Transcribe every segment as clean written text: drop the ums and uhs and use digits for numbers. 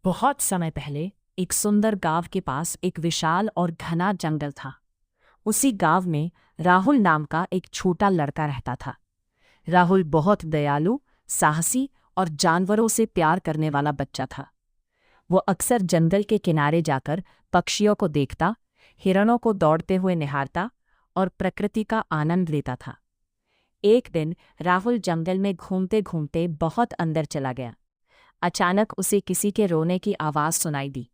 बहुत समय पहले एक सुंदर गांव के पास एक विशाल और घना जंगल था। उसी गांव में राहुल नाम का एक छोटा लड़का रहता था। राहुल बहुत दयालु, साहसी और जानवरों से प्यार करने वाला बच्चा था। वो अक्सर जंगल के किनारे जाकर पक्षियों को देखता, हिरणों को दौड़ते हुए निहारता और प्रकृति का आनंद लेता था। एक दिन राहुल जंगल में घूमते घूमते बहुत अंदर चला गया। अचानक उसे किसी के रोने की आवाज़ सुनाई दी।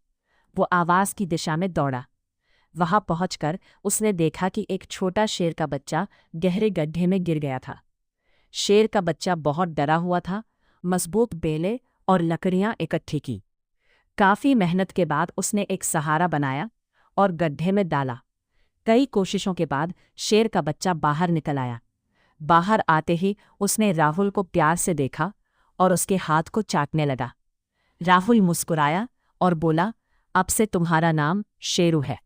वो आवाज़ की दिशा में दौड़ा। वहां पहुंचकर उसने देखा कि एक छोटा शेर का बच्चा गहरे गड्ढे में गिर गया था। शेर का बच्चा बहुत डरा हुआ था। मजबूत बेले और लकड़ियां इकट्ठी की। काफ़ी मेहनत के बाद उसने एक सहारा बनाया और गड्ढे में डाला। कई कोशिशों के बाद शेर का बच्चा बाहर निकल आया। बाहर आते ही उसने राहुल को प्यार से देखा और उसके हाथ को चाटने लगा। राहुल मुस्कुराया और बोला, अब से तुम्हारा नाम शेरू है।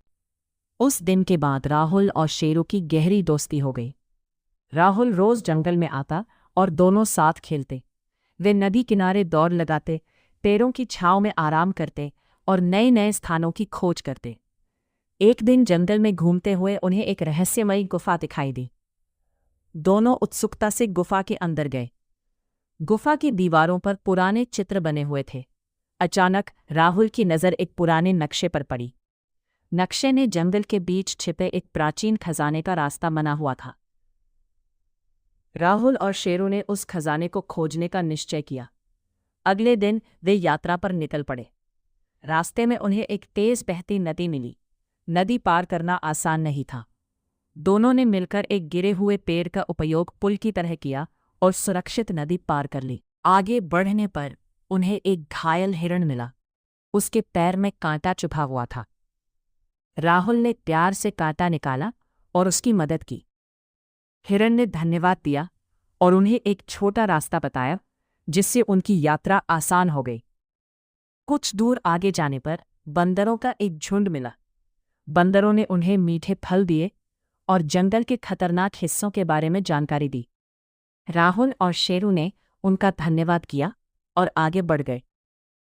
उस दिन के बाद राहुल और शेरू की गहरी दोस्ती हो गई। राहुल रोज जंगल में आता और दोनों साथ खेलते। वे नदी किनारे दौड़ लगाते, पेड़ों की छांव में आराम करते और नए नए स्थानों की खोज करते। एक दिन जंगल में घूमते हुए उन्हें एक रहस्यमयी गुफा दिखाई दी। दोनों उत्सुकता से गुफा के अंदर गए। गुफा की दीवारों पर पुराने चित्र बने हुए थे। अचानक राहुल की नज़र एक पुराने नक्शे पर पड़ी। नक्शे ने जंगल के बीच छिपे एक प्राचीन खजाने का रास्ता बना हुआ था। राहुल और शेरू ने उस खजाने को खोजने का निश्चय किया। अगले दिन वे यात्रा पर निकल पड़े। रास्ते में उन्हें एक तेज बहती नदी मिली। नदी पार करना आसान नहीं था। दोनों ने मिलकर एक गिरे हुए पेड़ का उपयोग पुल की तरह किया और सुरक्षित नदी पार कर ली। आगे बढ़ने पर उन्हें एक घायल हिरण मिला। उसके पैर में कांटा चुभा हुआ था। राहुल ने प्यार से कांटा निकाला और उसकी मदद की। हिरण ने धन्यवाद दिया और उन्हें एक छोटा रास्ता बताया, जिससे उनकी यात्रा आसान हो गई। कुछ दूर आगे जाने पर बंदरों का एक झुंड मिला। बंदरों ने उन्हें मीठे फल दिए और जंगल के खतरनाक हिस्सों के बारे में जानकारी दी। राहुल और शेरू ने उनका धन्यवाद किया और आगे बढ़ गए।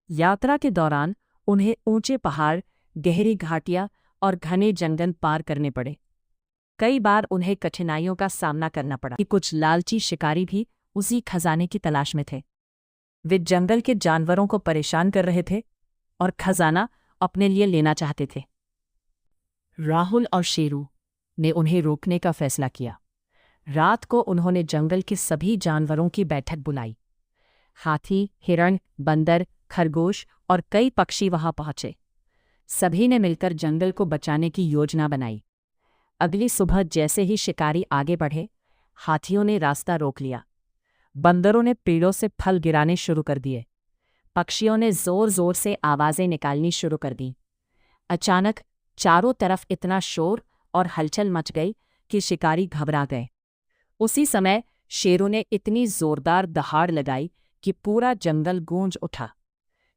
यात्रा के दौरान उन्हें ऊंचे पहाड़, गहरी घाटियां और घने जंगल पार करने पड़े। कई बार उन्हें कठिनाइयों का सामना करना पड़ा कि कुछ लालची शिकारी भी उसी खजाने की तलाश में थे। वे जंगल के जानवरों को परेशान कर रहे थे और खजाना अपने लिए लेना चाहते थे। राहुल और शेरू ने उन्हें रोकने का फैसला किया। रात को उन्होंने जंगल के सभी जानवरों की बैठक बुलाई। हाथी, हिरण, बंदर, खरगोश और कई पक्षी वहां पहुंचे। सभी ने मिलकर जंगल को बचाने की योजना बनाई। अगली सुबह जैसे ही शिकारी आगे बढ़े, हाथियों ने रास्ता रोक लिया। बंदरों ने पेड़ों से फल गिराने शुरू कर दिए। पक्षियों ने जोर जोर से आवाज़ें निकालनी शुरू कर दी। अचानक चारों तरफ इतना शोर और हलचल मच गई कि शिकारी घबरा गए। उसी समय शेरों ने इतनी जोरदार दहाड़ लगाई कि पूरा जंगल गूंज उठा।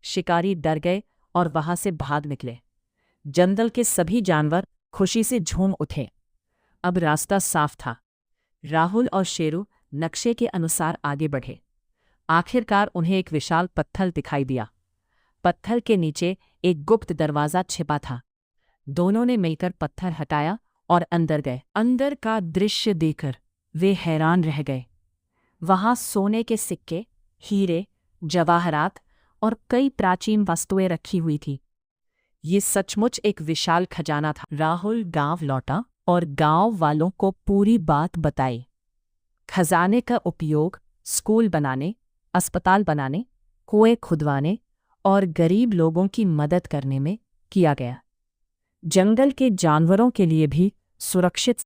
शिकारी डर गए और वहां से भाग निकले। जंगल के सभी जानवर खुशी से झूम उठे। अब रास्ता साफ था। राहुल और शेरू नक्शे के अनुसार आगे बढ़े। आखिरकार उन्हें एक विशाल पत्थर दिखाई दिया। पत्थर के नीचे एक गुप्त दरवाज़ा छिपा था। दोनों ने मिलकर पत्थर हटाया और अंदर गए। अंदर का दृश्य देखकर वे हैरान रह गए। वहां सोने के सिक्के, हीरे, जवाहरात और कई प्राचीन वस्तुएं रखी हुई थी। ये सचमुच एक विशाल खजाना था। राहुल गांव लौटा और गांव वालों को पूरी बात बताई। खजाने का उपयोग स्कूल बनाने, अस्पताल बनाने, कुएं खुदवाने और गरीब लोगों की मदद करने में किया गया। जंगल के जानवरों के लिए भी सुरक्षित